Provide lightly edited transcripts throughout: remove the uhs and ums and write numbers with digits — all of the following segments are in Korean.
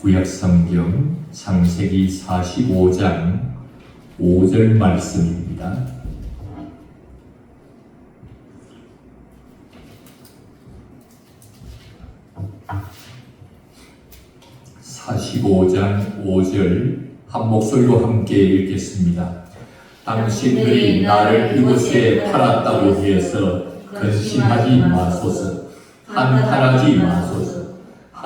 구약성경 창세기 45장 5절 말씀입니다. (45장 5절) 한 목소리로 함께 읽겠습니다. 당신들이 나를 이곳에 팔았다고 해서 근심하지 마소서. 한탄하지 마소서.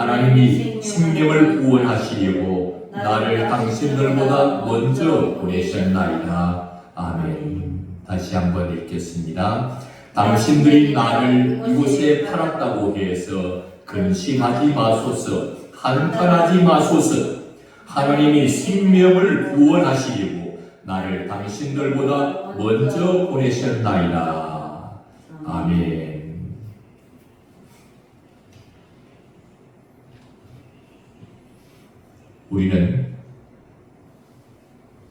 하나님이 생명을 구원하시려고 나를 당신들보다 먼저 보내셨나이다. 아멘. 다시 한번 읽겠습니다. 당신들이 나를 이곳에 팔았다고 해서 근심하지 마소서. 한탄하지 마소서. 하나님이 생명을 구원하시려고 나를 당신들보다 먼저 보내셨나이다. 아멘. 우리는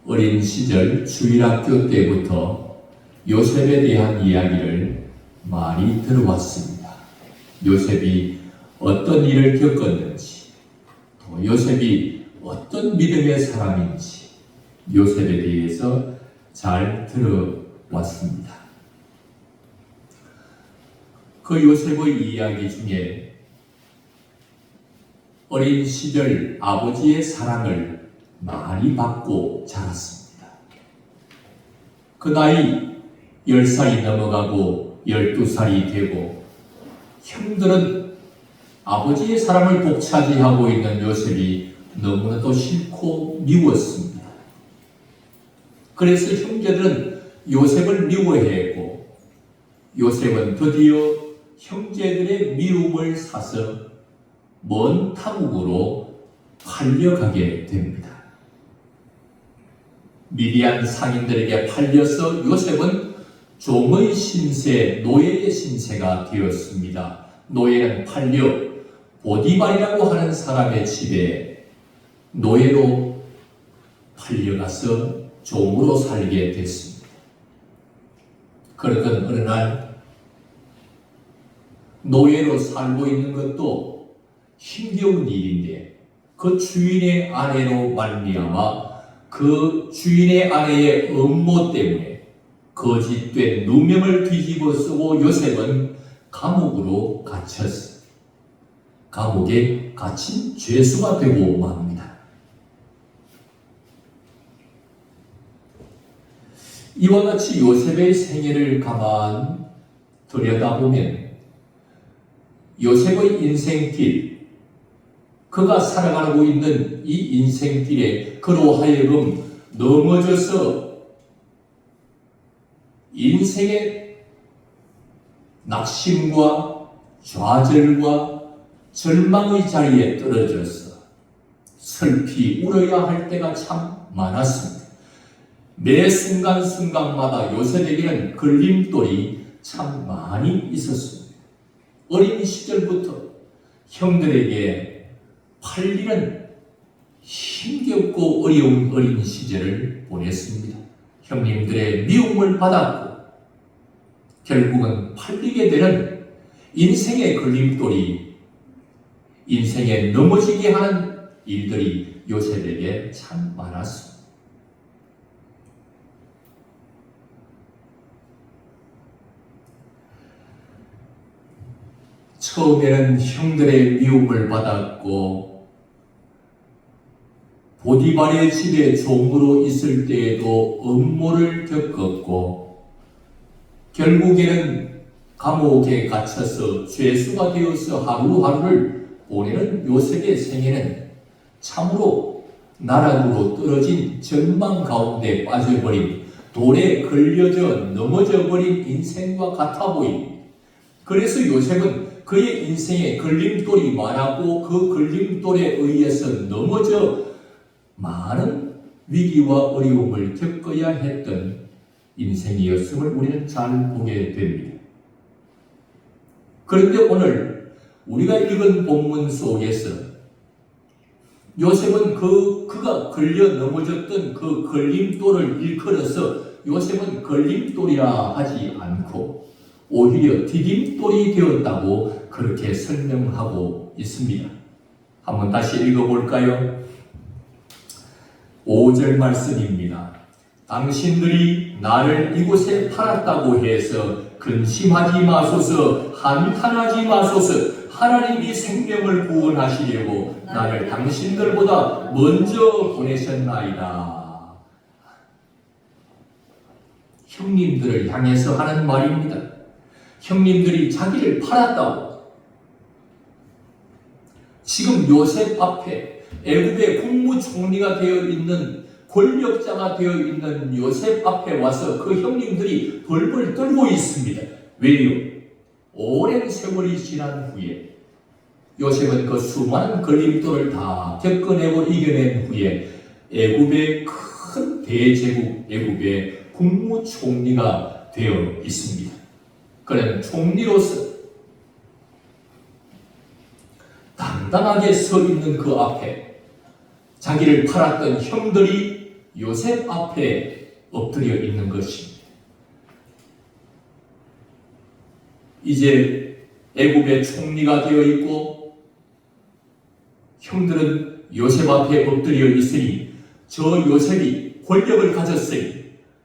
어린 시절 주일학교 때부터 요셉에 대한 이야기를 많이 들어왔습니다. 요셉이 어떤 일을 겪었는지, 또 요셉이 어떤 믿음의 사람인지 요셉에 대해서 잘 들어왔습니다. 그 요셉의 이야기 중에 어린 시절 아버지의 사랑을 많이 받고 자랐습니다. 그 나이 10살이 넘어가고 12살이 되고 형들은 아버지의 사랑을 독차지하고 있는 요셉이 너무나도 싫고 미웠습니다. 그래서 형제들은 요셉을 미워했고 요셉은 드디어 형제들의 미움을 사서 먼 타국으로 팔려가게 됩니다. 미디안 상인들에게 팔려서 요셉은 종의 신세, 노예의 신세가 되었습니다. 노예는 팔려 보디발이라고 하는 사람의 집에 노예로 팔려가서 종으로 살게 됐습니다. 그러던 어느 날 노예로 살고 있는 것도 힘겨운 일인데 그 주인의 아내로 말미암아 그 주인의 아내의 음모 때문에 거짓된 누명을 뒤집어 쓰고 요셉은 감옥으로 갇혔습니다. 감옥에 갇힌 죄수가 되고 맙니다. 이와 같이 요셉의 생애를 가만 들여다보면 요셉의 인생길, 그가 살아가고 있는 이 인생길에 그로 하여금 넘어져서 인생의 낙심과 좌절과 절망의 자리에 떨어져서 슬피 울어야 할 때가 참 많았습니다. 매 순간순간마다 요셉에게는 걸림돌이 참 많이 있었습니다. 어린 시절부터 형들에게 팔리는 힘겹고 어려운 어린 시절을 보냈습니다. 형님들의 미움을 받았고 결국은 팔리게 되는 인생의 걸림돌이, 인생에 넘어지게 하는 일들이 요셉에게 참 많았습니다. 처음에는 형들의 미움을 받았고 보디발의 집에 종으로 있을 때에도 음모를 겪었고 결국에는 감옥에 갇혀서 죄수가 되어서 하루하루를 보내는 요셉의 생애는 참으로 나락으로 떨어진 절망 가운데 빠져버린 돌에 걸려져 넘어져 버린 인생과 같아 보입니다. 그래서 요셉은 그의 인생에 걸림돌이 많았고 그 걸림돌에 의해서 넘어져 많은 위기와 어려움을 겪어야 했던 인생이었음을 우리는 잘 보게 됩니다. 그런데 오늘 우리가 읽은 본문 속에서 요셉은 그가 걸려 넘어졌던 그 걸림돌을 일컬어서 요셉은 걸림돌이라 하지 않고 오히려 디딤돌이 되었다고 그렇게 설명하고 있습니다. 한번 다시 읽어볼까요? 5절 말씀입니다. 당신들이 나를 이곳에 팔았다고 해서 근심하지 마소서, 한탄하지 마소서. 하나님이 생명을 구원하시려고 나를 당신들보다 먼저 보내셨나이다. 형님들을 향해서 하는 말입니다. 형님들이 자기를 팔았다고. 지금 요셉 앞에 애굽의 국무총리가 되어 있는, 권력자가 되어 있는 요셉 앞에 와서 그 형님들이 벌벌 떨고 있습니다. 왜요? 오랜 세월이 지난 후에 요셉은 그 수많은 걸림돌을 다 겪어내고 이겨낸 후에 애굽의 큰 대제국 애굽의 국무총리가 되어 있습니다. 그는 총리로서 당당하게 서 있는 그 앞에 자기를 팔았던 형들이 요셉 앞에 엎드려 있는 것입니다. 이제 애굽의 총리가 되어 있고 형들은 요셉 앞에 엎드려 있으니 저 요셉이 권력을 가졌으니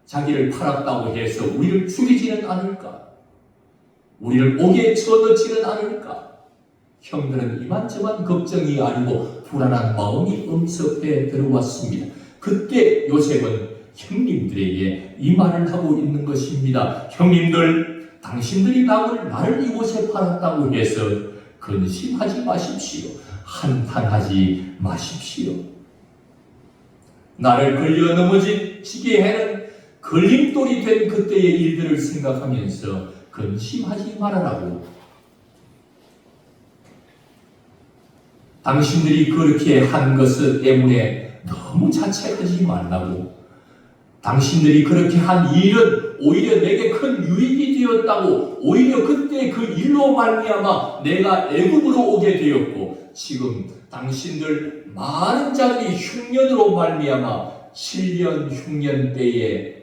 자기를 팔았다고 해서 우리를 죽이지는 않을까? 우리를 옥에 쳐넣지는 않을까? 형들은 이만저만 걱정이 아니고 불안한 마음이 엄습해 들어왔습니다. 그때 요셉은 형님들에게 이 말을 하고 있는 것입니다. 형님들, 당신들이 나를 이곳에 팔았다고 해서 근심하지 마십시오. 한탄하지 마십시오. 나를 걸려 넘어지게 하는 걸림돌이 된 그때의 일들을 생각하면서 근심하지 말아라고. 당신들이 그렇게 한 것 때문에 너무 자책하지 말라고. 당신들이 그렇게 한 일은 오히려 내게 큰 유익이 되었다고. 오히려 그때 그 일로 말미암아 내가 애굽으로 오게 되었고, 지금 당신들 많은 자들이 흉년으로 말미암아 7년 흉년 때에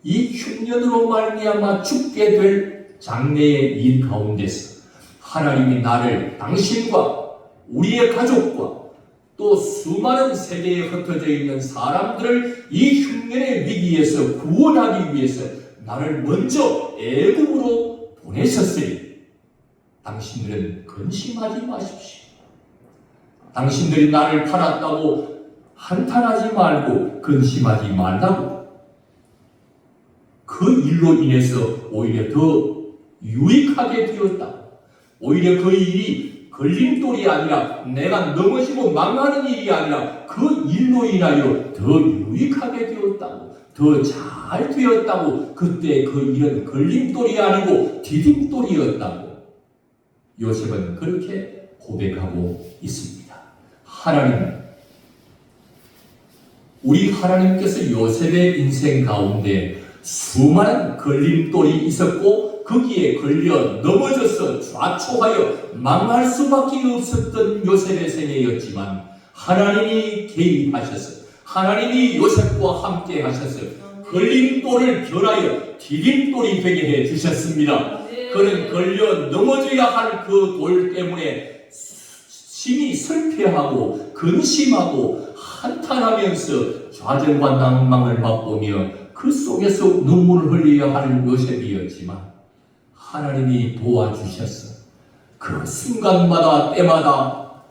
이 흉년으로 말미암아 죽게 될 장래의 일 가운데서 하나님이 나를, 당신과 우리의 가족과 또 수많은 세계에 흩어져 있는 사람들을 이 흉년의 위기에서 구원하기 위해서 나를 먼저 애굽으로 보내셨으니 당신들은 근심하지 마십시오. 당신들이 나를 팔았다고 한탄하지 말고 근심하지 말라고. 그 일로 인해서 오히려 더 유익하게 되었다. 오히려 그 일이 걸림돌이 아니라 내가 넘어지고 망하는 일이 아니라 그 일로 인하여 더 유익하게 되었다고, 더 잘 되었다고. 그때 그 일은 걸림돌이 아니고 디딤돌이었다고 요셉은 그렇게 고백하고 있습니다. 하나님, 우리 하나님께서 요셉의 인생 가운데 수많은 걸림돌이 있었고 거기에 걸려 넘어져서 좌초하여 망할 수밖에 없었던 요셉의 생애였지만 하나님이 개입하셔서 하나님이 요셉과 함께 하셔서 걸림돌을 변하여 디딤돌이 되게 해주셨습니다. 그는 걸려 넘어져야 할 그 돌 때문에 심히 슬퍼하고 근심하고 한탄하면서 좌절과 낭망을 맛보며 그 속에서 눈물을 흘려야 할 요셉이었지만 하나님이 도와주셔서 그 순간마다 때마다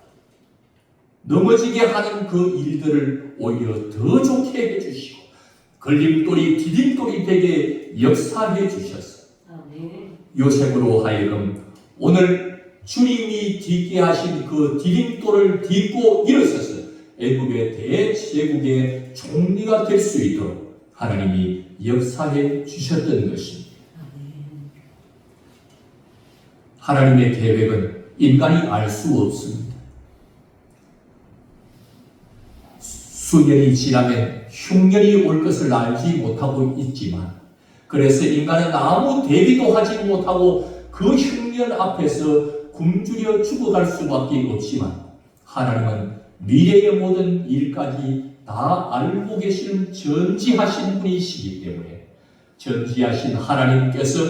넘어지게 하는 그 일들을 오히려 더 좋게 해주시고 걸림돌이 디딤돌이 되게 역사해 주셔서 요셉으로 하여금 오늘 주님이 딛게 하신 그 디딤돌을 딛고 일어서서 애굽의 대제국의 총리가 될 수 있도록 하나님이 역사해 주셨던 것입니다. 하나님의 계획은 인간이 알 수 없습니다. 수년이 지나면 흉년이 올 것을 알지 못하고 있지만, 그래서 인간은 아무 대비도 하지 못하고 그 흉년 앞에서 굶주려 죽어갈 수밖에 없지만, 하나님은 미래의 모든 일까지 다 알고 계시는 전지하신 분이시기 때문에 전지하신 하나님께서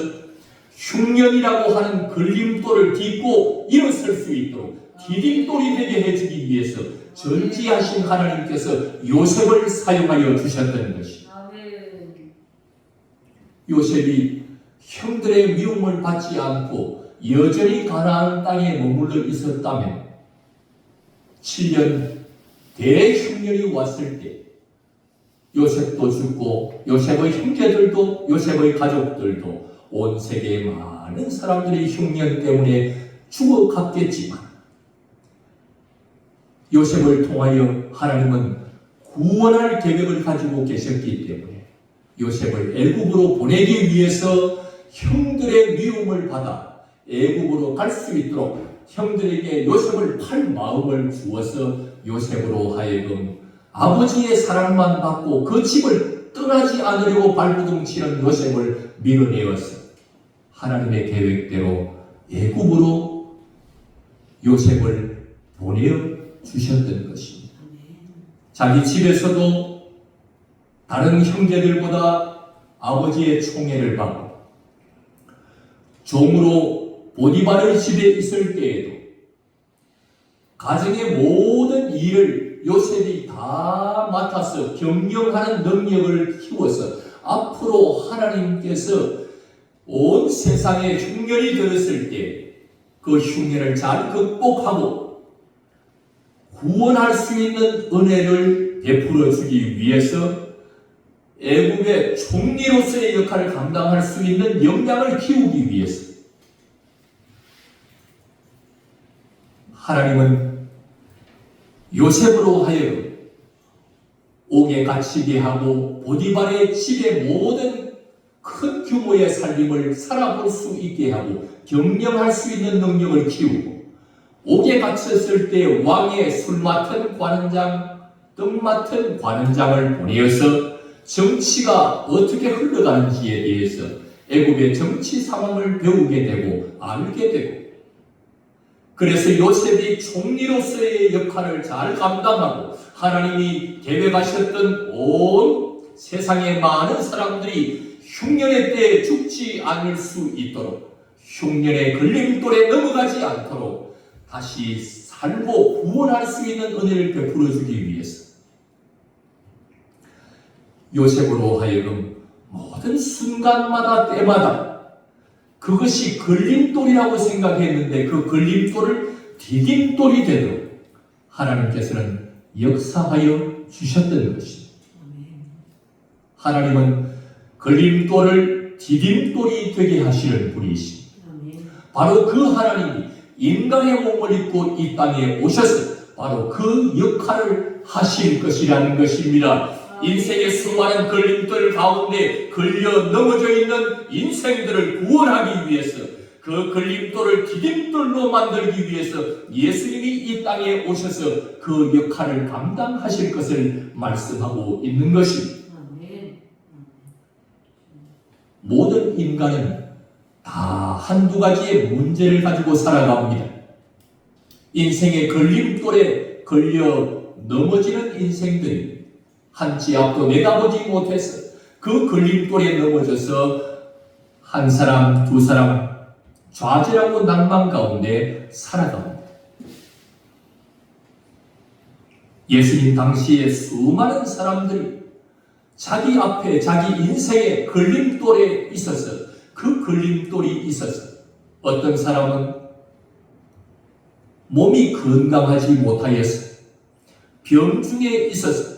흉년이라고 하는 걸림돌을 딛고 일어설 수 있도록 디딤돌이 되게 해주기 위해서 위해서 전지하신 하나님께서 요셉을 사용하여 주셨던 것입니다. 요셉이 형들의 미움을 받지 않고 여전히 가나안 땅에 머물러 있었다면 7년 대흉년이 왔을 때 요셉도 죽고 요셉의 형제들도 요셉의 가족들도 온 세계의 많은 사람들이 흉년 때문에 죽어갔겠지만 요셉을 통하여 하나님은 구원할 계획을 가지고 계셨기 때문에 요셉을 애굽으로 보내기 위해서 형들의 미움을 받아 애굽으로 갈 수 있도록 형들에게 요셉을 팔 마음을 주어서 요셉으로 하여금 아버지의 사랑만 받고 그 집을 떠나지 않으려고 발부둥치는 요셉을 밀어내어서 하나님의 계획대로 애굽으로 요셉을 보내어 주셨던 것입니다. 자기 집에서도 다른 형제들보다 아버지의 총애를 받고 종으로 보디발의 집에 있을 때에도 가정의 모든 일을 요셉이 다 맡아서 경영하는 능력을 키워서 앞으로 하나님께서 온 세상에 흉년이 들었을 때 그 흉년을 잘 극복하고 구원할 수 있는 은혜를 베풀어 주기 위해서 애굽의 총리로서의 역할을 감당할 수 있는 역량을 키우기 위해서 하나님은 요셉으로 하여금 옥에 갇히게 하고 보디발의 집의 모든 큰 규모의 살림을 살아볼 수 있게 하고 경영할 수 있는 능력을 키우고 옥에 갇혔을 때 왕의 술 맡은 관원장, 떡 맡은 관원장을 보내어서 정치가 어떻게 흘러가는지에 대해서 애굽의 정치 상황을 배우게 되고 알게 되고 그래서 요셉이 총리로서의 역할을 잘 감당하고 하나님이 계획하셨던 온 세상의 많은 사람들이 흉년의 때에 죽지 않을 수 있도록 흉년의 걸림돌에 넘어가지 않도록 다시 살고 구원할 수 있는 은혜를 베풀어 주기 위해서 요셉으로 하여금 모든 순간마다 때마다 그것이 걸림돌이라고 생각했는데 그 걸림돌을 디딤돌이 되도록 하나님께서는 역사하여 주셨던 것입니다. 하나님은 걸림돌을 디딤돌이 되게 하시는 분이십니다. 바로 그 하나님이 인간의 몸을 입고 이 땅에 오셔서 바로 그 역할을 하실 것이라는 것입니다. 인생의 수많은 걸림돌 가운데 걸려 넘어져 있는 인생들을 구원하기 위해서 그 걸림돌을 디딤돌로 만들기 위해서 예수님이 이 땅에 오셔서 그 역할을 감당하실 것을 말씀하고 있는 것입니다. 모든 인간은 다 한두 가지의 문제를 가지고 살아갑니다. 인생의 걸림돌에 걸려 넘어지는 인생들이 한 치 앞도 내다보지 못해서 그 걸림돌에 넘어져서 한 사람, 두 사람 좌절하고 낭만 가운데 살아갑니다. 예수님 당시에 수많은 사람들이 자기 앞에 자기 인생의 걸림돌에 있어서 그 걸림돌이 있어서 어떤 사람은 몸이 건강하지 못하여서 병 중에 있어서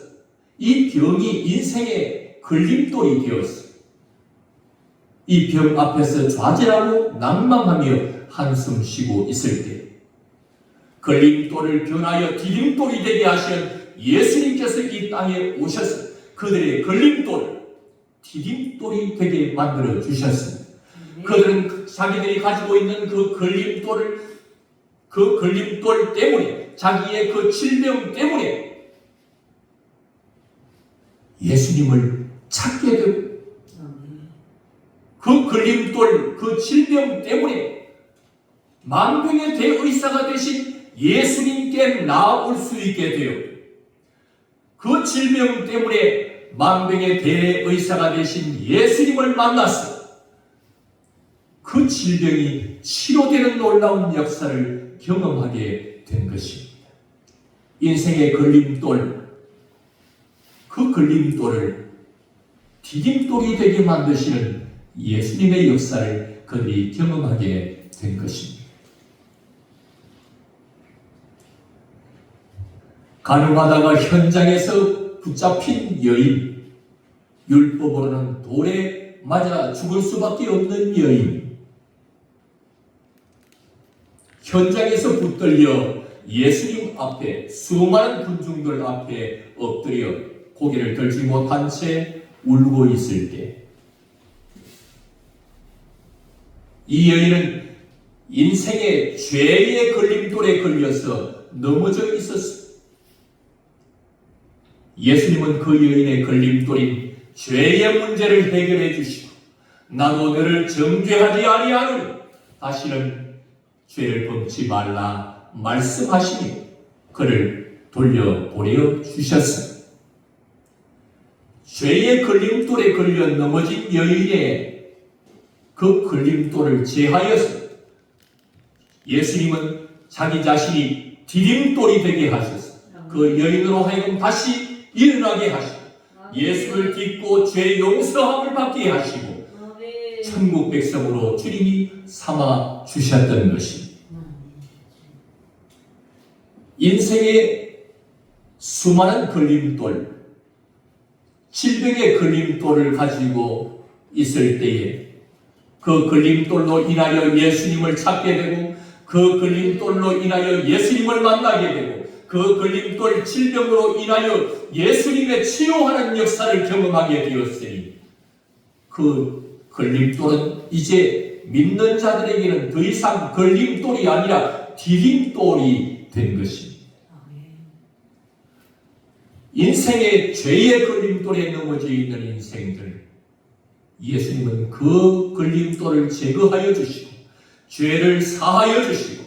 이 병이 인생의 걸림돌이 되었어. 이 병 앞에서 좌절하고 낭망하며 한숨 쉬고 있을 때 걸림돌을 변하여 디딤돌이 되게 하시는 예수님께서 이 땅에 오셔서 그들의 걸림돌을 디딤돌이 되게 만들어 주셨습니다. 그들은 자기들이 가지고 있는 그 걸림돌 때문에 자기의 그 질병 때문에 예수님을 찾게 되고 그 걸림돌, 그 질병 때문에 만병의 대의사가 되신 예수님께 나아올 수 있게 되어 그 질병 때문에 만병의 대의사가 되신 예수님을 만나서 그 질병이 치료되는 놀라운 역사를 경험하게 된 것입니다. 인생의 걸림돌, 그 걸림돌을 디딤돌이 되게 만드시는 예수님의 역사를 그들이 경험하게 된 것입니다. 가늠하다가 현장에서 붙잡힌 여인, 율법으로는 돌에 맞아 죽을 수밖에 없는 여인, 현장에서 붙들려 예수님 앞에 수많은 군중들 앞에 엎드려 고개를 들지 못한 채 울고 있을 때, 이 여인은 인생의 죄의 걸림돌에 걸려서 넘어져 있었습니다. 예수님은 그 여인의 걸림돌인 죄의 문제를 해결해 주시고, 나도 너를 정죄하지 아니하노니 다시는 죄를 범치 말라 말씀하시며 그를 돌려보내 주셨습니다. 죄의 걸림돌에 걸려 넘어진 여인의 그 걸림돌을 제하여서 예수님은 자기 자신이 디딤돌이 되게 하셔서 그 여인으로 하여금 다시 일어나게 하시고, 예수를 딛고 죄 용서함을 받게 하시고, 천국 백성으로 주님이 삼아 주셨던 것입니다. 인생의 수많은 걸림돌, 질병의 걸림돌을 가지고 있을 때에 그 걸림돌로 인하여 예수님을 찾게 되고, 그 걸림돌로 인하여 예수님을 만나게 되고, 그 걸림돌 질병으로 인하여 예수님의 치유하는 역사를 경험하게 되었으니, 그 걸림돌은 이제 믿는 자들에게는 더 이상 걸림돌이 아니라 디딤돌이 된 것입니다. 인생의 죄의 걸림돌에 넘어져 있는 인생들, 예수님은 그 걸림돌을 제거하여 주시고 죄를 사하여 주시고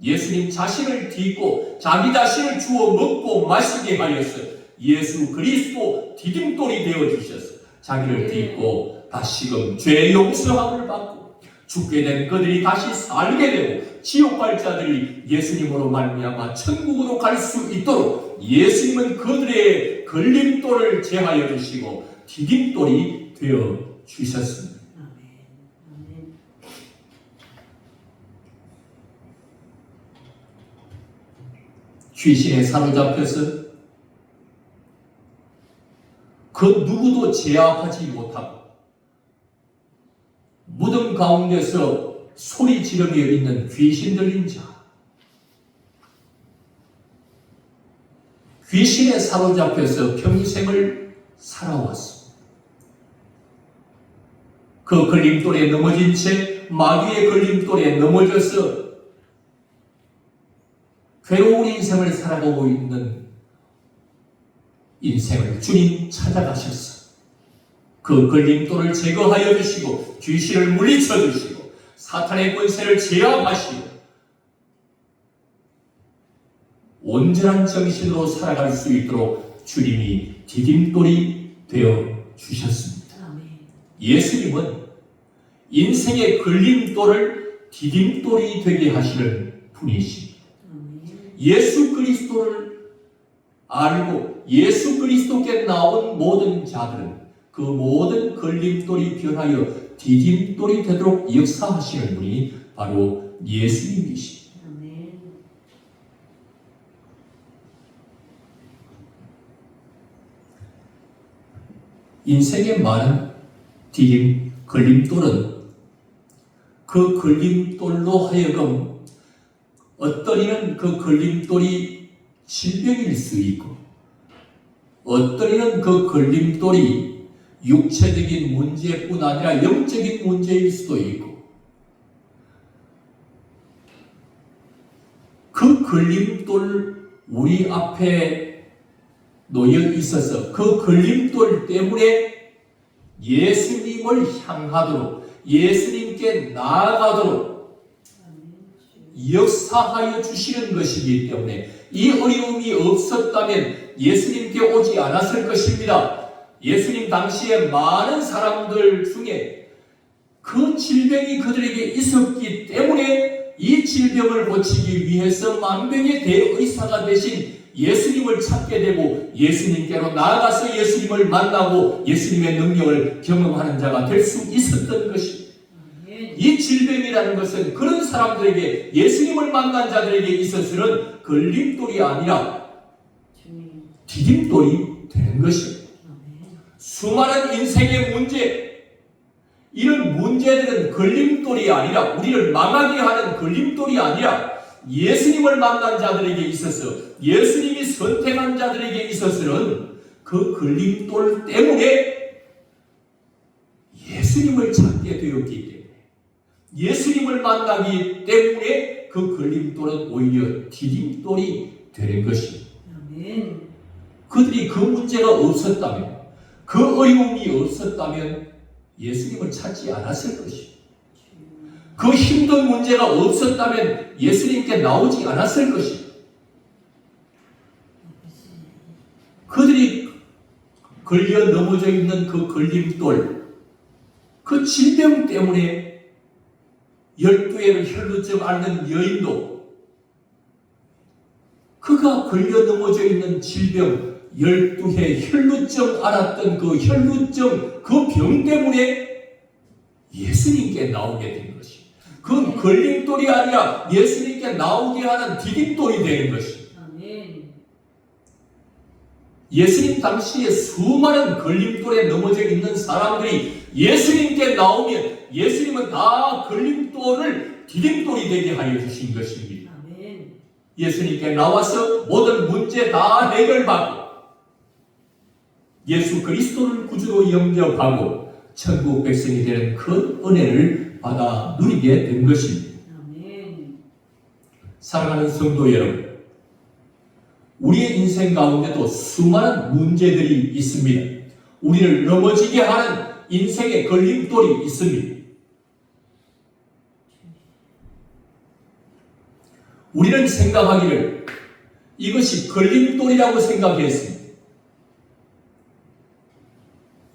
예수님 자신을 딛고 자기 자신을 주어 먹고 마시게 하여서 예수 그리스도 디딤돌이 되어주셔서 자기를 딛고 다시금 죄 용서함을 받고 죽게 된 그들이 다시 살게 되고 지옥 갈 자들이 예수님으로 말미암아 천국으로 갈 수 있도록 예수님은 그들의 걸림돌을 제하여 주시고 디딤돌이 되어 주셨습니다. 귀신에 사로잡혀서 그 누구도 제압하지 못하고 무덤 가운데서 소리 지르며 있는 귀신 들린 자, 귀신에 사로잡혀서 평생을 살아왔습니다. 그 걸림돌에 넘어진 채 마귀의 걸림돌에 넘어져서 괴로운 인생을 살아가고 있는 인생을 주님 찾아가셔서 그 걸림돌을 제거하여 주시고 귀신을 물리쳐 주시고 사탄의 권세를 제압하시고 온전한 정신으로 살아갈 수 있도록 주님이 디딤돌이 되어 주셨습니다. 예수님은 인생의 걸림돌을 디딤돌이 되게 하시는 분이십니다. 예수 그리스도를 알고 예수 그리스도께 나온 모든 자들은 그 모든 걸림돌이 변하여 디딤돌이 되도록 역사하시는 분이 바로 예수님이십니다. 인생의 많은 걸림돌은 그 걸림돌로 하여금 어떤 이는 그 걸림돌이 질병일 수 있고 어떤 이는 그 걸림돌이 육체적인 문제뿐 아니라 영적인 문제일 수도 있고 그 걸림돌 우리 앞에 놓여 있어서 그 걸림돌 때문에 예수님을 향하도록 예수님께 나아가도록 역사하여 주시는 것이기 때문에 이 어려움이 없었다면 예수님께 오지 않았을 것입니다. 예수님 당시에 많은 사람들 중에 그 질병이 그들에게 있었기 때문에 이 질병을 고치기 위해서 만병의 대의사가 되신 예수님을 찾게 되고 예수님께로 나아가서 예수님을 만나고 예수님의 능력을 경험하는 자가 될 수 있었던 것입니다. 이 질병이라는 것은 그런 사람들에게, 예수님을 만난 자들에게 있어서는 걸림돌이 아니라 디딤돌이 되는 것입니다. 수많은 인생의 문제, 이런 문제들은 걸림돌이 아니라, 우리를 망하게 하는 걸림돌이 아니라 예수님을 만난 자들에게 있어서, 예수님이 선택한 자들에게 있어서는 그 걸림돌 때문에 예수님을 찾게 되었기 때문에, 예수님을 만나기 때문에 그 걸림돌은 오히려 디딤돌이 되는 것입니다. 그들이 그 문제가 없었다면, 그 어려움이 없었다면 예수님을 찾지 않았을 것입니다. 그 힘든 문제가 없었다면 예수님께 나오지 않았을 것입니다. 그들이 걸려 넘어져 있는 그 걸림돌, 그 질병 때문에 12회를 혈루증 앓는 여인도 그가 걸려 넘어져 있는 질병, 12회 혈루증 앓았던 그 혈루증, 그 병 때문에 예수님께 나오게 된 것입니다. 그건 걸림돌이 아니라 예수님께 나오게 하는 디딤돌이 되는 것입니다. 예수님 당시에 수많은 걸림돌에 넘어져 있는 사람들이 예수님께 나오면 예수님은 다 걸림돌을 디딤돌이 되게 하여 주신 것입니다. 예수님께 나와서 모든 문제 다 해결받고 예수 그리스도를 구주로 영접하고 천국 백성이 되는 그 은혜를 받아 누리게 된 것입니다. 사랑하는 성도 여러분, 우리의 인생 가운데도 수많은 문제들이 있습니다. 우리를 넘어지게 하는 인생의 걸림돌이 있습니다. 우리는 생각하기를 이것이 걸림돌이라고 생각했습니다.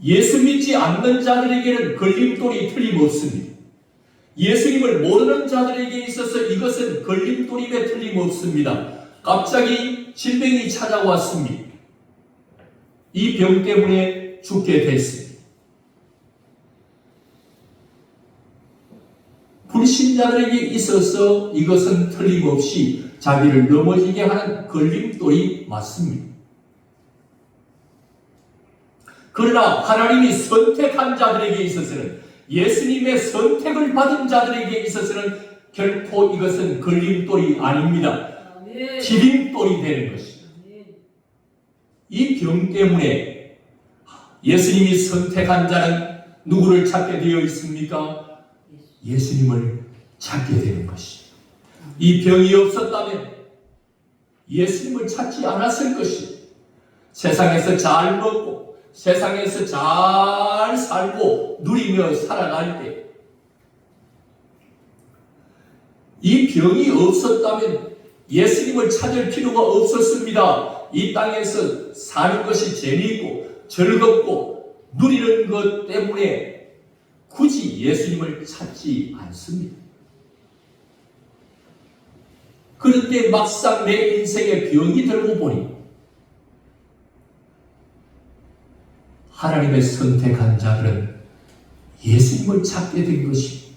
예수 믿지 않는 자들에게는 걸림돌이 틀림없습니다. 예수님을 모르는 자들에게 있어서 이것은 걸림돌임에 틀림없습니다. 갑자기 질병이 찾아왔습니다. 이 병 때문에 죽게 됐습니다. 불신자들에게 있어서 이것은 틀림없이 자기를 넘어지게 하는 걸림돌이 맞습니다. 그러나 하나님이 선택한 자들에게 있어서는, 예수님의 선택을 받은 자들에게 있어서는 결코 이것은 걸림돌이 아닙니다. 디딤돌이 되는 것입니다. 이 병 때문에 예수님이 선택한 자는 누구를 찾게 되어 있습니까? 예수님을 찾게 되는 것입니다. 이 병이 없었다면 예수님을 찾지 않았을 것입니다. 세상에서 잘 먹고 세상에서 잘 살고 누리며 살아갈 때 이 병이 없었다면 예수님을 찾을 필요가 없었습니다. 이 땅에서 사는 것이 재미있고 즐겁고 누리는 것 때문에 굳이 예수님을 찾지 않습니다. 그런데 막상 내 인생에 병이 들고 보니 하나님의 선택한 자들은 예수님을 찾게 된 것입니다.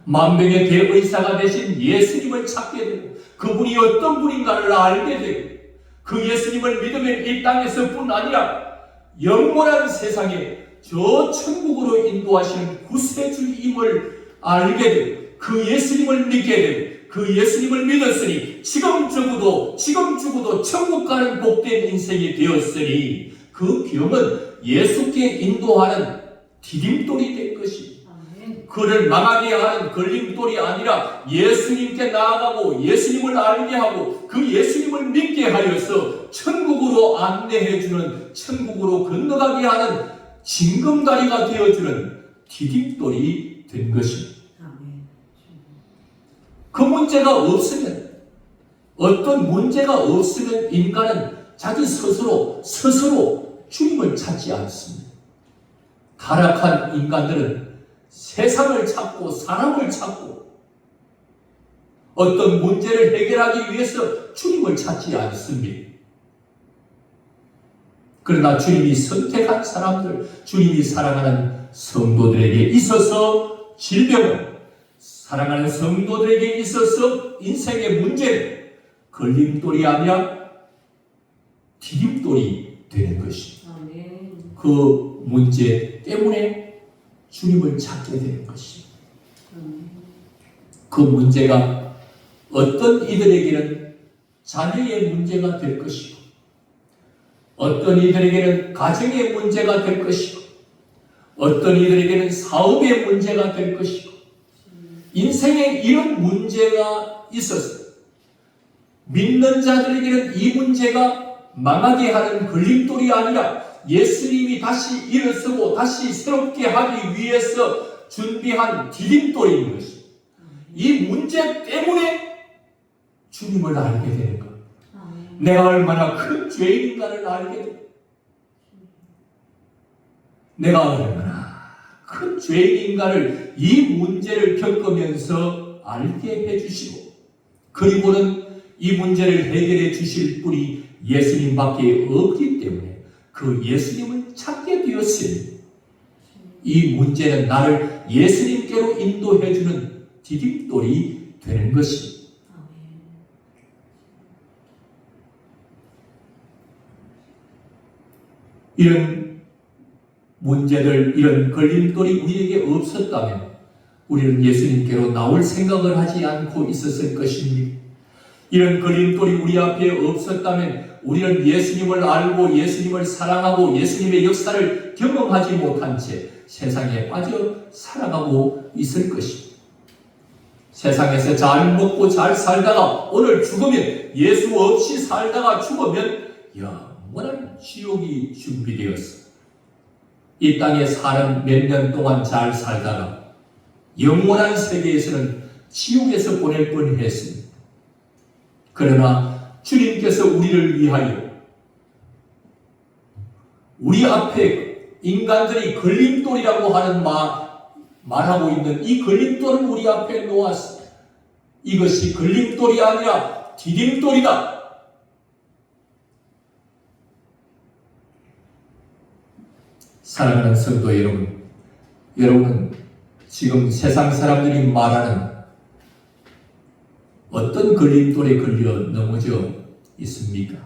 만병의 대의사가 되신 예수님을 찾게 되고 그분이 어떤 분인가를 알게 되고 그 예수님을 믿으면 이 땅에서뿐 아니라 영원한 세상에 저 천국으로 인도하시는 구세주임을 알게 되고 그 예수님을 믿게 되고 그 예수님을 믿었으니 지금 죽어도 천국 가는 복된 인생이 되었으니 그 병은 예수께 인도하는 디딤돌이 된 것입니다. 그를 망하게 하는 걸림돌이 아니라 예수님께 나아가고 예수님을 알게 하고 그 예수님을 믿게 하여서 천국으로 안내해주는, 천국으로 건너가게 하는 징검다리가 되어주는 디딤돌이 된 것입니다. 그 문제가 없으면, 어떤 문제가 없으면 인간은 자기 스스로 주님을 찾지 않습니다. 타락한 인간들은 세상을 찾고 사람을 찾고 어떤 문제를 해결하기 위해서 주님을 찾지 않습니다. 그러나 주님이 선택한 사람들, 주님이 사랑하는 성도들에게 있어서 질병은, 사랑하는 성도들에게 있어서 인생의 문제는 걸림돌이 아니라 디딤돌이 되는 것입니다. 그 문제 때문에 주님을 찾게 되는 것입니다. 그 문제가 어떤 이들에게는 자녀의 문제가 될 것이고, 어떤 이들에게는 가정의 문제가 될 것이고, 어떤 이들에게는 사업의 문제가 될 것이고, 인생에 이런 문제가 있어서 믿는 자들에게는 이 문제가 망하게 하는 걸림돌이 아니라 예수님이 다시 일어서고 다시 새롭게 하기 위해서 준비한 디딤돌인 것입니다. 이 문제 때문에 주님을 알게 되는 것. 내가 얼마나 큰 죄인인가를 알게 됩니다. 내가 얼마나 큰 죄인인가를 이 문제를 겪으면서 알게 해주시고, 그리고는 이 문제를 해결해 주실 분이 예수님밖에 없기 때문에 그 예수님을 찾게 되었으니 이 문제는 나를 예수님께로 인도해 주는 디딤돌이 되는 것입니다. 이런 문제들, 이런 걸림돌이 우리에게 없었다면 우리는 예수님께로 나올 생각을 하지 않고 있었을 것입니다. 이런 걸림돌이 우리 앞에 없었다면 우리는 예수님을 알고 예수님을 사랑하고 예수님의 역사를 경험하지 못한 채 세상에 빠져 살아가고 있을 것입니다. 세상에서 잘 먹고 잘 살다가 오늘 죽으면, 예수 없이 살다가 죽으면 영원한 지옥이 준비되었어. 이 땅에 사는 몇 년 동안 잘 살다가 영원한 세계에서는 지옥에서 보낼 뻔했습니다. 그러나 주님께서 우리를 위하여 우리 앞에 인간들이 걸림돌이라고 하는 말하고 있는 이 걸림돌을 우리 앞에 놓았습니다. 이것이 걸림돌이 아니라 디딤돌이다. 사랑하는 성도 여러분, 여러분은 지금 세상 사람들이 말하는 어떤 걸림돌에 걸려 넘어져 있습니까?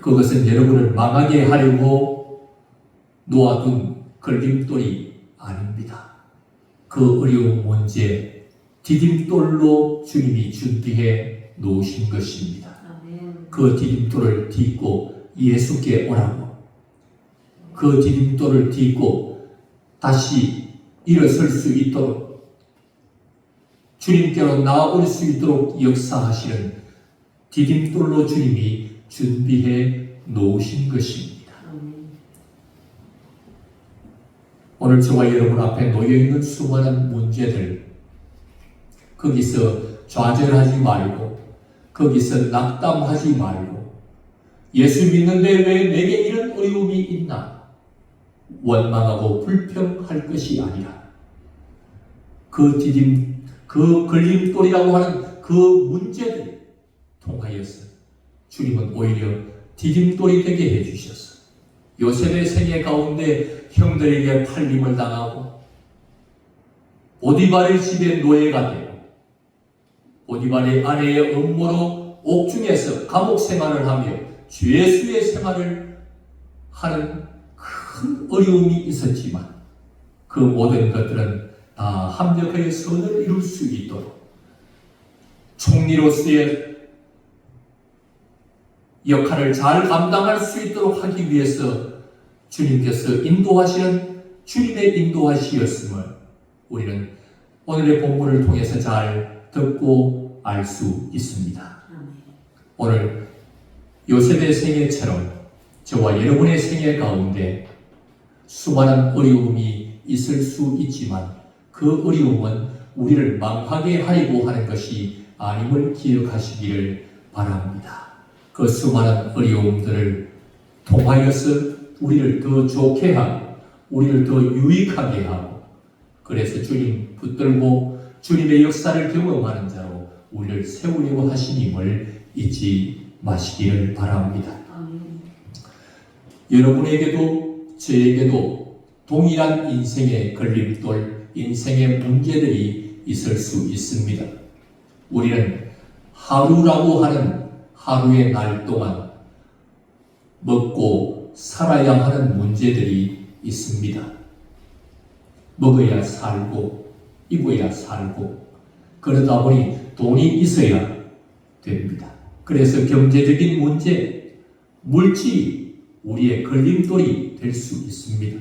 그것은 여러분을 망하게 하려고 놓아둔 걸림돌이 아닙니다. 그 어려운 문제, 디딤돌로 주님이 준비해 놓으신 것입니다. 그 디딤돌을 딛고 예수께 오라고, 그 디딤돌을 딛고 다시 일어설 수 있도록, 주님께로 나아올 수 있도록 역사하시는 디딤돌로 주님이 준비해 놓으신 것입니다. 오늘 저와 여러분 앞에 놓여있는 수많은 문제들, 거기서 좌절하지 말고, 거기서 낙담하지 말고, 예수 믿는데 왜 내게 이런 어려움이 있나 원망하고 불평할 것이 아니라 그 걸림돌이라고 하는 그 문제들 통하여서 주님은 오히려 디딤돌이 되게 해주셨어. 요셉의 생애 가운데 형들에게 팔림을 당하고 보디발의 집에 노예가 되고 보디발의 아내의 음모로 옥중에서 감옥 생활을 하며 죄수의 생활을 하는 큰 어려움이 있었지만 그 모든 것들은 다 합력하여 선을 이룰 수 있도록 총리로서의 역할을 잘 감당할 수 있도록 하기 위해서 주님께서 인도하시는 주님의 인도하시었음을 우리는 오늘의 본문을 통해서 잘 듣고 알 수 있습니다. 오늘 요셉의 생애처럼 저와 여러분의 생애 가운데 수많은 어려움이 있을 수 있지만 그 어려움은 우리를 망하게 하려고 하는 것이 아님을 기억하시기를 바랍니다. 그 수많은 어려움들을 통하여서 우리를 더 좋게 하고 우리를 더 유익하게 하고 그래서 주님 붙들고 주님의 역사를 경험하는 자로 우리를 세우려고 하시님을 잊지 마시기를 바랍니다. 여러분에게도 저에게도 동일한 인생의 걸림돌, 인생의 문제들이 있을 수 있습니다. 우리는 하루라고 하는 하루의 날 동안 먹고 살아야 하는 문제들이 있습니다. 먹어야 살고 입어야 살고 그러다 보니 돈이 있어야 됩니다. 그래서 경제적인 문제, 물질이 우리의 걸림돌이 될 수 있습니다.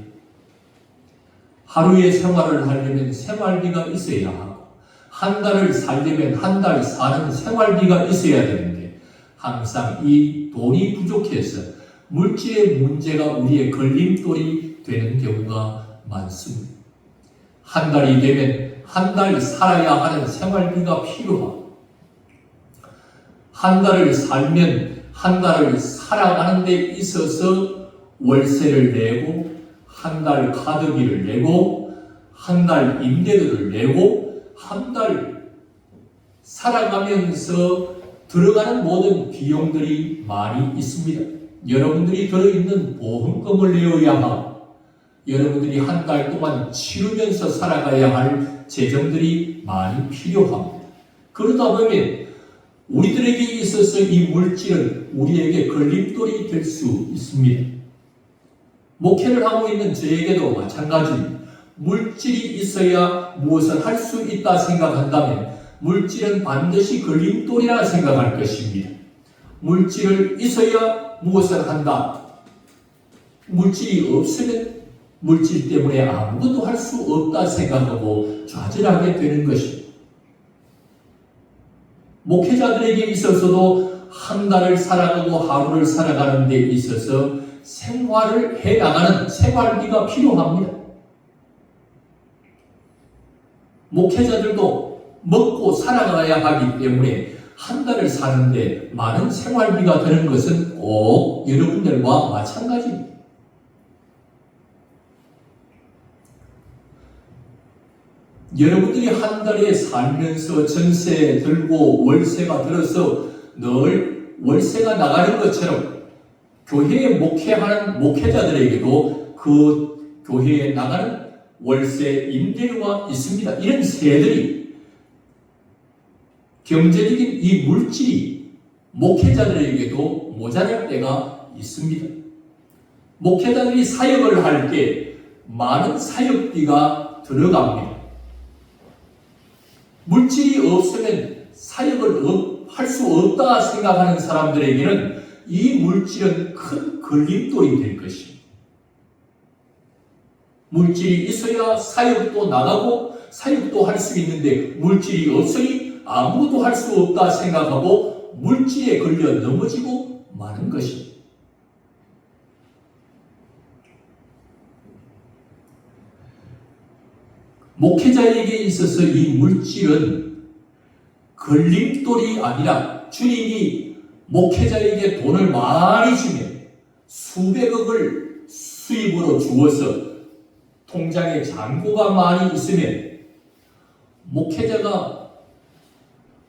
하루의 생활을 하려면 생활비가 있어야 하고 한 달을 살려면 한 달 사는 생활비가 있어야 되는데 항상 이 돈이 부족해서 물질의 문제가 우리의 걸림돌이 되는 경우가 많습니다. 한 달이 되면 한 달 살아야 하는 생활비가 필요하고 한 달을 살면 한 달을 살아가는 데 있어서 월세를 내고 한 달 카드비를 내고 한 달 임대료를 내고 한 달 살아가면서 들어가는 모든 비용들이 많이 있습니다. 여러분들이 들어있는 보험금을 내어야 하고 여러분들이 한 달 동안 치르면서 살아가야 할 재정들이 많이 필요합니다. 그러다 보면 우리들에게 있어서 이 물질은 우리에게 걸림돌이 될 수 있습니다. 목회를 하고 있는 저에게도 마찬가지입니다. 물질이 있어야 무엇을 할 수 있다 생각한다면 물질은 반드시 걸림돌이라 생각할 것입니다. 물질을 있어야 무엇을 한다. 물질이 없으면 물질 때문에 아무것도 할 수 없다 생각하고 좌절하게 되는 것입니다. 목회자들에게 있어서도 한 달을 살아가고 하루를 살아가는 데 있어서 생활을 해나가는 생활비가 필요합니다. 목회자들도 먹고 살아가야 하기 때문에 한 달을 사는데 많은 생활비가 드는 것은 꼭 여러분들과 마찬가지입니다. 여러분들이 한 달에 살면서 전세 들고 월세가 들어서 늘 월세가 나가는 것처럼 교회에 목회하는 목회자들에게도 그 교회에 나가는 월세 임대료가 있습니다. 이런 세들이 경제적인 이 물질이 목회자들에게도 모자랄 때가 있습니다. 목회자들이 사역을 할 때 많은 사역비가 들어갑니다. 물질이 없으면 사역을 할 수 없다 생각하는 사람들에게는 이 물질은 큰 걸림돌이 될 것입니다. 물질이 있어야 사역도 나가고 사역도 할 수 있는데 물질이 없으니 아무것도 할 수 없다 생각하고 물질에 걸려 넘어지고 마는 것입니다. 목회자에게 있어서 이 물질은 걸림돌이 아니라 주님이 목회자에게 돈을 많이 주면 수백억을 수입으로 주어서 통장에 잔고가 많이 있으면 목회자가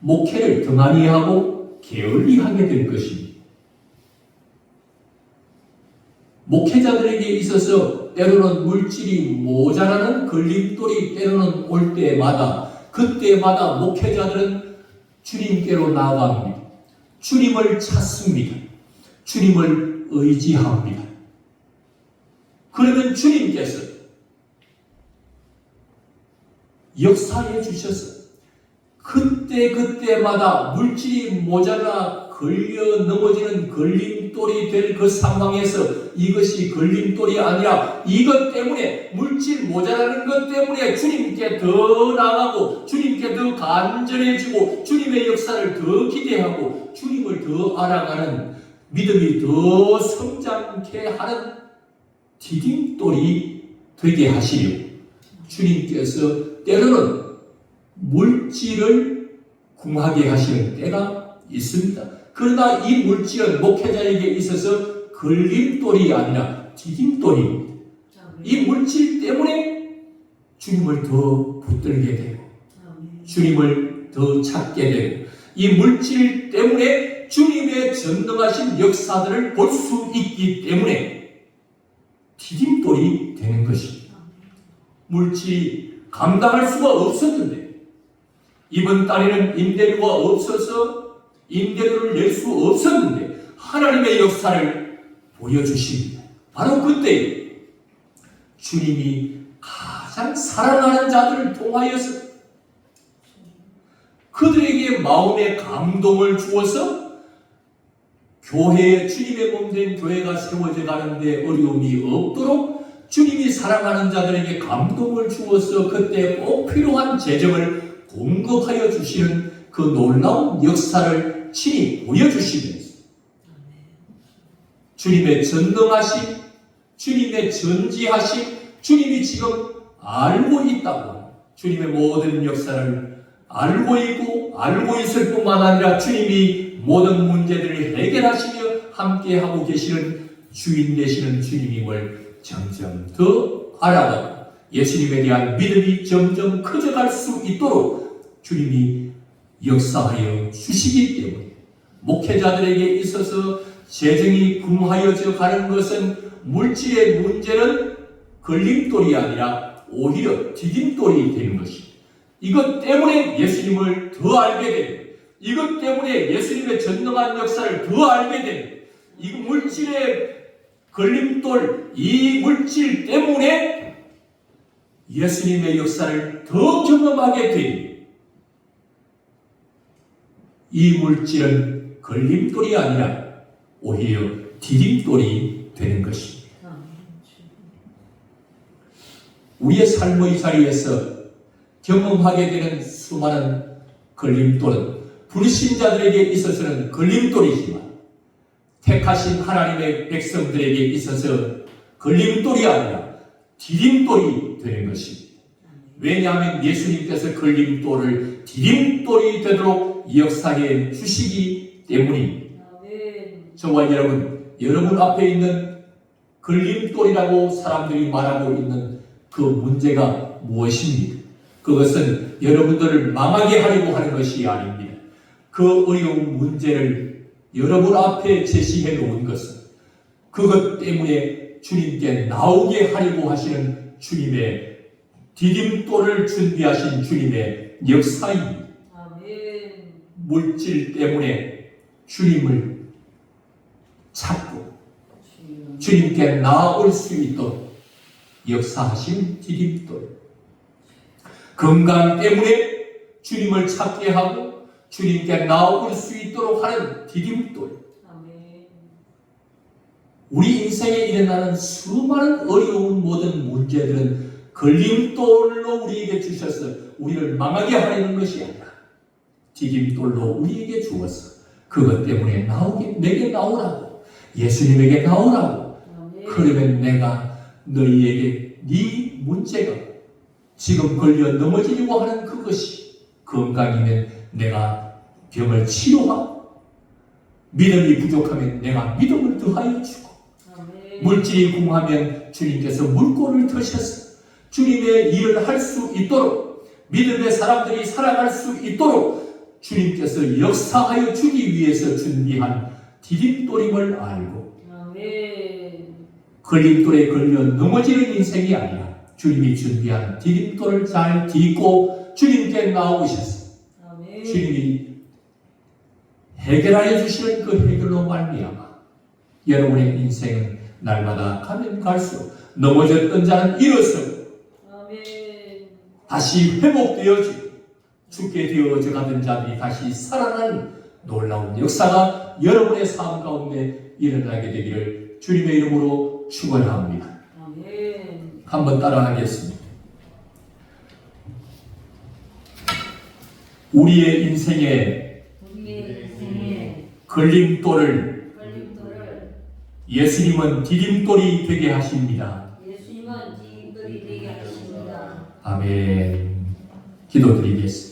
목회를 등한히 하고 게을리하게 될 것입니다. 목회자들에게 있어서 때로는 물질이 모자라는 걸림돌이 때로는 올 때마다 그때마다 목회자들은 주님께로 나아갑니다. 주님을 찾습니다. 주님을 의지합니다. 그러면 주님께서 역사해 주셔서 그때마다 물질이 모자라 걸려 넘어지는 걸림돌이 될 그 상황에서 이것이 걸림돌이 아니라 이것 때문에 물질 모자라는 것 때문에 주님께 더 나아가고 주님께 더 간절해지고 주님의 역사를 더 기대하고 주님을 더 알아가는 믿음이 더 성장케 하는 디딤돌이 되게 하시려 주님께서 때로는 물질을 궁하게 하시는 때가 있습니다. 그러나 이 물질은 목회자에게 있어서 걸림돌이 아니라 디딤돌입니다. 이 물질 때문에 주님을 더 붙들게 되고 주님을 더 찾게 되고 이 물질 때문에 주님의 전능하신 역사들을 볼 수 있기 때문에 디딤돌이 되는 것입니다. 물질이 감당할 수가 없었는데 이번 달에는 임대료가 없어서 임대료를 낼 수 없었는데 하나님의 역사를 보여주십니다. 바로 그때 주님이 가장 사랑하는 자들을 통하여서 그들에게 마음의 감동을 주어서 교회에 주님의 몸된 교회가 세워져 가는데 어려움이 없도록 주님이 사랑하는 자들에게 감동을 주어서 그때 꼭 필요한 재정을 공급하여 주시는 그 놀라운 역사를 친히 보여주시면서 주님의 전능하심, 주님의 전지하심, 주님이 지금 알고 있다고 주님의 모든 역사를 알고 있고 알고 있을 뿐만 아니라 주님이 모든 문제들을 해결하시며 함께하고 계시는 주인 되시는 주님임을 점점 더 알아가고 예수님에 대한 믿음이 점점 커져갈 수 있도록 주님이 역사하여 주시기 때문에 목회자들에게 있어서 재정이 궁하여져 가는 것은 물질의 문제는 걸림돌이 아니라 오히려 디딤돌이 되는 것입니다. 이것 때문에 예수님을 더 알게 되고 이것 때문에 예수님의 전능한 역사를 더 알게 되고 이 물질의 걸림돌, 이 물질 때문에 예수님의 역사를 더 경험하게 되니 이 물질은 걸림돌이 아니라 오히려 디딤돌이 되는 것입니다. 우리의 삶의 자리에서 경험하게 되는 수많은 걸림돌은 불신자들에게 있어서는 걸림돌이지만 택하신 하나님의 백성들에게 있어서 걸림돌이 아니라 디딤돌이 되는 것입니다. 왜냐하면 예수님께서 걸림돌을 디딤돌이 되도록 역사해 주시기 때문입니다. 저와 여러분 앞에 있는 걸림돌이라고 사람들이 말하고 있는 그 문제가 무엇입니까? 그것은 여러분들을 망하게 하려고 하는 것이 아닙니다. 그 어려운 문제를 여러분 앞에 제시해 놓은 것은 그것 때문에 주님께 나오게 하려고 하시는 주님의 디딤돌을 준비하신 주님의 역사입니다. 아멘. 물질 때문에 주님을 찾고 주님께 나아올 수 있도록 역사하신 디딤돌. 건강 때문에 주님을 찾게 하고 주님께 나아올 수 있도록 하는 디딤돌. 우리 인생에 일어나는 수많은 어려운 모든 문제들은 걸림돌로 우리에게 주셔서 우리를 망하게 하려는 것이 아니라 디딤돌로 우리에게 주어서 그것 때문에 내게 나오라고 예수님에게 나오라고. 그러면 내가 너희에게 네 문제가 지금 걸려 넘어지려고 하는 그것이 건강이면 내가 병을 치료하고 믿음이 부족하면 내가 믿음을 더하여 주고 물질이 궁하면 주님께서 물꼬를 터셔서 주님의 일을 할 수 있도록 믿음의 사람들이 살아갈 수 있도록 주님께서 역사하여 주기 위해서 준비한 디딤돌임을 알고 걸림돌에 걸려 넘어지는 인생이 아니라 주님이 준비한 디딤돌을 잘 딛고 주님께 나오셔서 주님이 해결하여 주시는 그 해결로 말미암아 여러분의 인생은 날마다 가면 갈수록 넘어졌던 자는 일어서고 다시 회복되어지고 죽게 되어져 가던 자들이 다시 살아나는 놀라운 역사가 여러분의 삶 가운데 일어나게 되기를 주님의 이름으로 축원합니다. 한번 따라하겠습니다. 우리의 인생에 걸림돌을 예수님은 디딤돌이 되게 하십니다. 아멘. 기도드리겠습니다.